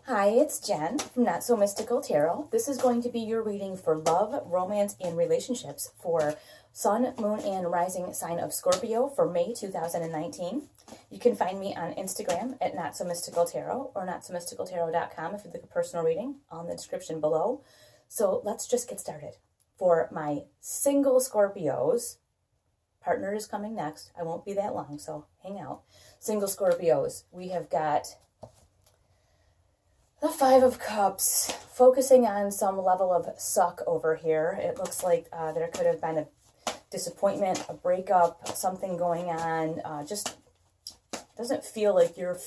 Hi, it's Jen from Not So Mystical Tarot. This is going to be your reading for love, romance, and relationships for Sun, Moon, and Rising sign of Scorpio for May 2019. You can find me on Instagram at Not So Mystical Tarot or notsomysticaltarot.com if you'd like a personal reading on the description below. So let's just get started. For my single Scorpios, partner is coming next. I won't be that long, so hang out. Single Scorpios, we have got the Five of Cups, focusing on some level of suck over here. It looks like there could have been a disappointment, a breakup, something going on. Just doesn't feel like you're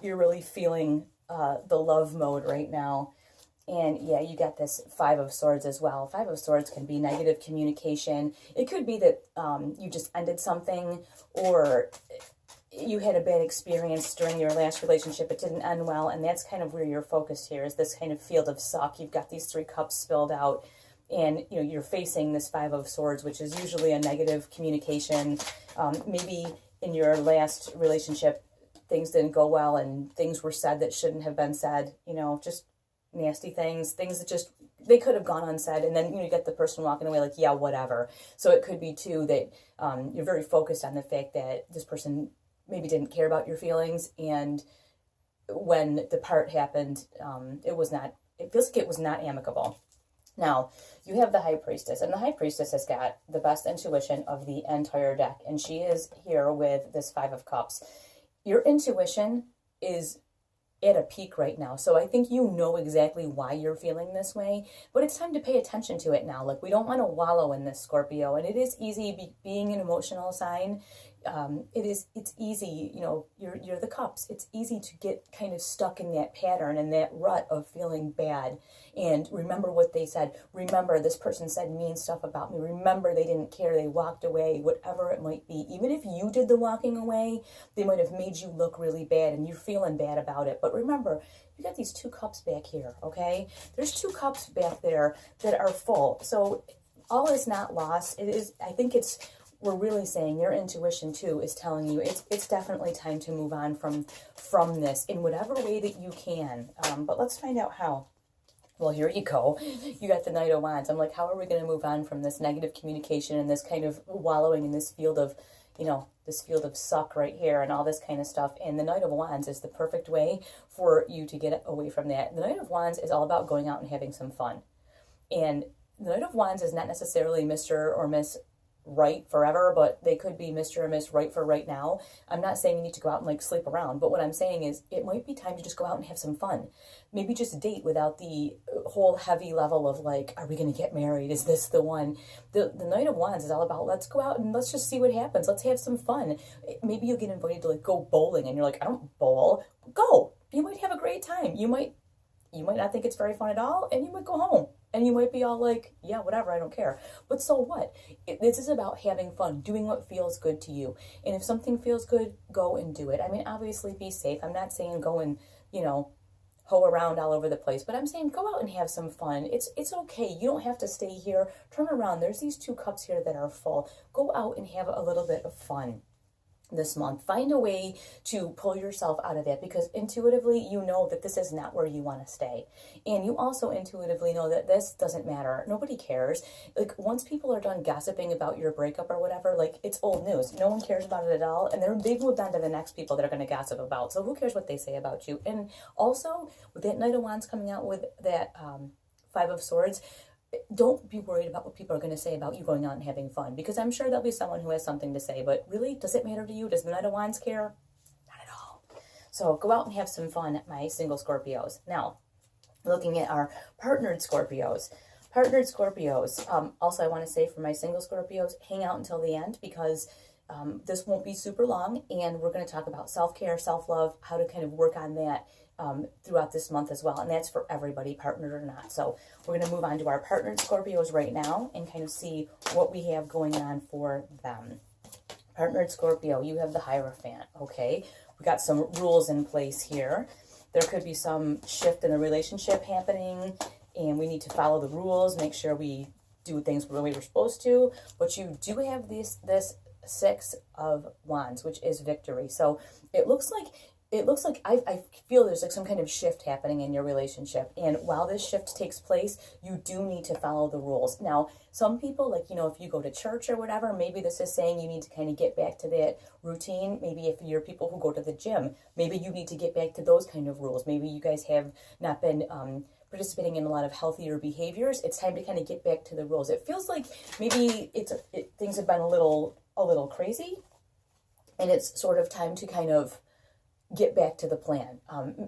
really feeling the love mode right now. And yeah, you got this Five of Swords as well. Five of Swords can be negative communication. It could be that you just ended something, or you had a bad experience during your last relationship. It didn't end well, and that's kind of where your focus here is, this kind of field of suck. You've got these three cups spilled out, and you're facing this Five of Swords, which is usually a negative communication. Maybe in your last relationship, things didn't go well, and things were said that shouldn't have been said. Just nasty things that just, they could have gone unsaid, and then you get the person walking away like, yeah, whatever. So it could be too that you're very focused on the fact that this person maybe didn't care about your feelings, and when the part happened, it feels like it was not amicable. Now, you have the High Priestess, and the High Priestess has got the best intuition of the entire deck, and she is here with this Five of Cups. Your intuition is at a peak right now, so I think you know exactly why you're feeling this way, but it's time to pay attention to it now. Like, we don't want to wallow in this, Scorpio, and it is easy being an emotional sign. It's easy, you're the cups. It's easy to get kind of stuck in that pattern and that rut of feeling bad. And remember what they said. Remember, this person said mean stuff about me. Remember, they didn't care. They walked away, whatever it might be. Even if you did the walking away, they might have made you look really bad and you're feeling bad about it. But remember, you got these two cups back here, okay? There's two cups back there that are full. So all is not lost. We're really saying your intuition too is telling you it's definitely time to move on from this in whatever way that you can. But let's find out how. Well, here you go. You got the Knight of Wands. I'm like, how are we going to move on from this negative communication and this kind of wallowing in this field of, this field of suck right here and all this kind of stuff? And the Knight of Wands is the perfect way for you to get away from that. The Knight of Wands is all about going out and having some fun. And the Knight of Wands is not necessarily Mr. or Miss right forever, but they could be Mr. or Miss right for right now. I'm not saying you need to go out and sleep around, but what I'm saying is it might be time to just go out and have some fun. Maybe just date without the whole heavy level of are we going to get married? Is this the one? The Knight of Wands is all about, let's go out and let's just see what happens. Let's have some fun. Maybe you'll get invited to go bowling and you're like, I don't bowl. Go. You might have a great time. You might not think it's very fun at all, and you might go home. And you might be all like, yeah, whatever, I don't care. But so what? This is about having fun, doing what feels good to you. And if something feels good, go and do it. I mean, obviously be safe. I'm not saying go and, hoe around all over the place. But I'm saying go out and have some fun. It's okay. You don't have to stay here. Turn around. There's these two cups here that are full. Go out and have a little bit of fun this month. Find a way to pull yourself out of that, because intuitively you know that this is not where you want to stay. And you also intuitively know that this doesn't matter. Nobody cares. Once people are done gossiping about your breakup or whatever, it's old news. No one cares about it at all. And they've moved on to the next people that are going to gossip about. So who cares what they say about you? And also, with that Knight of Wands coming out with that Five of Swords, don't be worried about what people are going to say about you going out and having fun, because I'm sure there'll be someone who has something to say, but really, does it matter to you? Does the Knight of Wands care? Not at all. So go out and have some fun, my single Scorpios. Now, looking at our partnered Scorpios. Also, I want to say for my single Scorpios, hang out until the end, because this won't be super long, and we're going to talk about self-care, self-love, how to kind of work on that throughout this month as well. And that's for everybody, partnered or not. So we're going to move on to our partnered Scorpios right now and kind of see what we have going on for them. Partnered Scorpio, you have the Hierophant. Okay, we got some rules in place here. There could be some shift in the relationship happening, and we need to follow the rules, make sure we do things the way we're supposed to. But you do have this Six of Wands, which is victory. So it looks like it looks like I feel there's like some kind of shift happening in your relationship. And while this shift takes place, you do need to follow the rules. Now, some people, like, you know, if you go to church or whatever, maybe this is saying you need to kind of get back to that routine. Maybe if you're people who go to the gym, maybe you need to get back to those kind of rules. Maybe you guys have not been participating in a lot of healthier behaviors. It's time to kind of get back to the rules. It feels like maybe things have been a little crazy, and it's sort of time to kind of get back to the plan.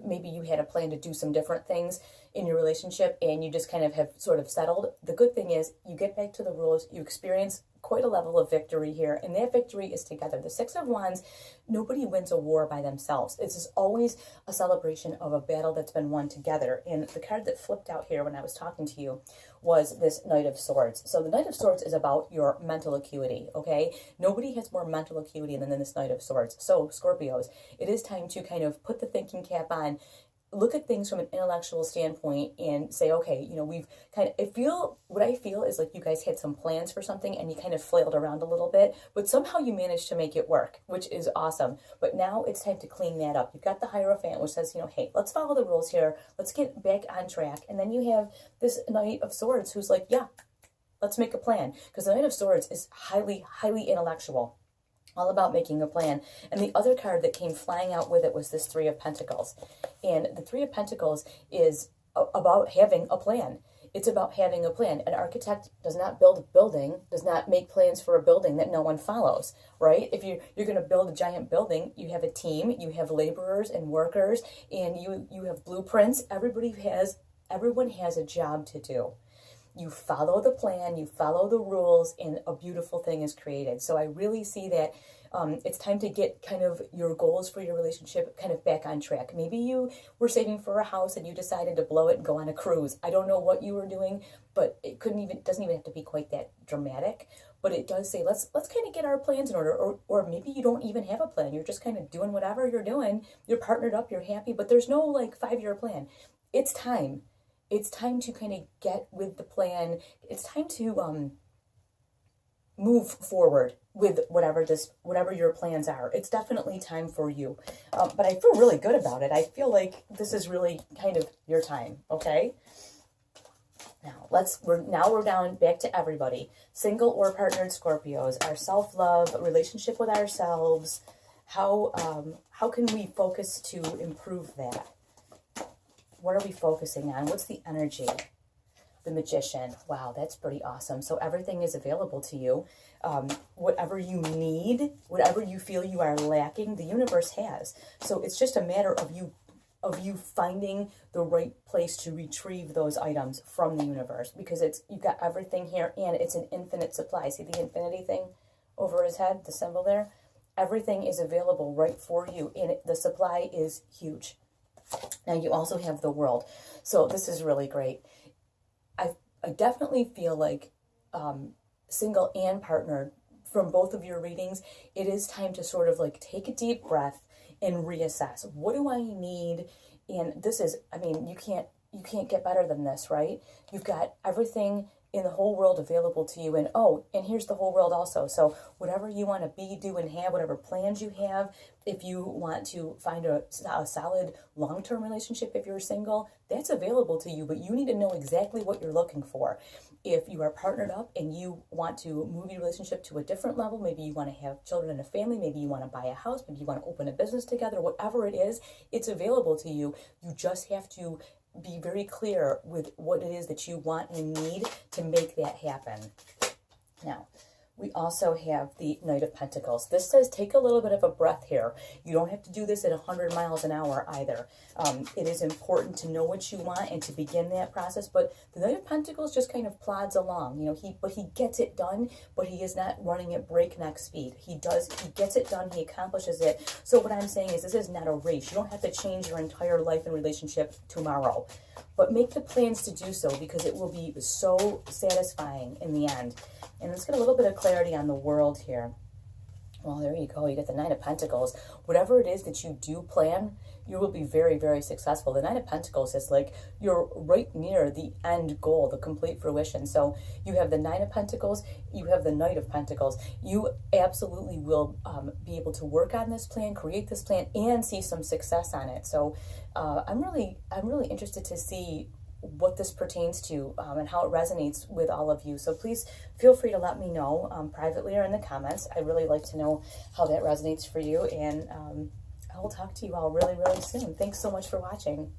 Maybe you had a plan to do some different things in your relationship and you just kind of have sort of settled. The good thing is you get back to the rules, you experience quite a level of victory here, and that victory is together. The Six of Wands, nobody wins a war by themselves. This is always a celebration of a battle that's been won together. And the card that flipped out here when I was talking to you was this Knight of Swords. So the Knight of Swords is about your mental acuity, okay? Nobody has more mental acuity than this Knight of Swords. So Scorpios, it is time to kind of put the thinking cap on, look at things from an intellectual standpoint and say, okay, you know, we've kind of, what I feel is like you guys had some plans for something and you kind of flailed around a little bit, but somehow you managed to make it work, which is awesome. But now it's time to clean that up. You've got the Hierophant, which says, you know, hey, let's follow the rules here. Let's get back on track. And then you have this Knight of Swords who's like, yeah, let's make a plan. Because the Knight of Swords is highly, highly intellectual. All about making a plan. And the other card that came flying out with it was this Three of Pentacles. And the Three of Pentacles is about having a plan. It's about having a plan. An architect does not build a building, does not make plans for a building that no one follows, right? If you're going to build a giant building, you have a team, you have laborers and workers, and you have blueprints. Everyone has a job to do. You follow the plan, you follow the rules, and a beautiful thing is created. So I really see that it's time to get kind of your goals for your relationship kind of back on track. Maybe you were saving for a house and you decided to blow it and go on a cruise. I don't know what you were doing, but doesn't even have to be quite that dramatic. But it does say, let's kind of get our plans in order. Or maybe you don't even have a plan. You're just kind of doing whatever you're doing. You're partnered up, you're happy, but there's no like 5-year plan. It's time. It's time to kind of get with the plan. It's time to move forward with whatever your plans are. It's definitely time for you. But I feel really good about it. I feel like this is really kind of your time, okay? Now, we're down back to everybody. Single or partnered Scorpios, our self-love, relationship with ourselves. How can we focus to improve that? What are we focusing on? What's the energy? The Magician. Wow, that's pretty awesome. So everything is available to you. Whatever you need, whatever you feel you are lacking, the universe has. So it's just a matter of you finding the right place to retrieve those items from the universe, because you've got everything here and it's an infinite supply. See the infinity thing over his head, the symbol there? Everything is available right for you, and the supply is huge. Now you also have the World. So this is really great. I definitely feel like single and partnered, from both of your readings, it is time to sort of like take a deep breath and reassess. What do I need? And this is, I mean, you can't get better than this, right? You've got everything in the whole world available to you. And here's the whole world also. So whatever you want to be, do, and have, whatever plans you have, if you want to find a solid long-term relationship, if you're single, that's available to you, but you need to know exactly what you're looking for. If you are partnered up and you want to move your relationship to a different level, maybe you want to have children and a family, maybe you want to buy a house, maybe you want to open a business together, whatever it is, it's available to you. You just have to be very clear with what it is that you want and need to make that happen. Now, we also have the Knight of Pentacles. This says take a little bit of a breath here. You don't have to do this at 100 miles an hour either. It is important to know what you want and to begin that process. But the Knight of Pentacles just kind of plods along. You know, he gets it done, but he is not running at breakneck speed. He gets it done. He accomplishes it. So what I'm saying is this is not a race. You don't have to change your entire life and relationship tomorrow. But make the plans to do so, because it will be so satisfying in the end. And let's get a little bit of clarity on the World here. Well, there you go. You get the Nine of Pentacles. Whatever it is that you do plan, you will be very, very successful. The Nine of Pentacles is like you're right near the end goal, the complete fruition. So you have the Nine of Pentacles, you have the Knight of Pentacles. You absolutely will be able to work on this plan, create this plan, and see some success on it. So I'm really interested to see what this pertains to and how it resonates with all of you. So please feel free to let me know privately or in the comments. I really like to know how that resonates for you, and I will talk to you all really, really soon. Thanks so much for watching.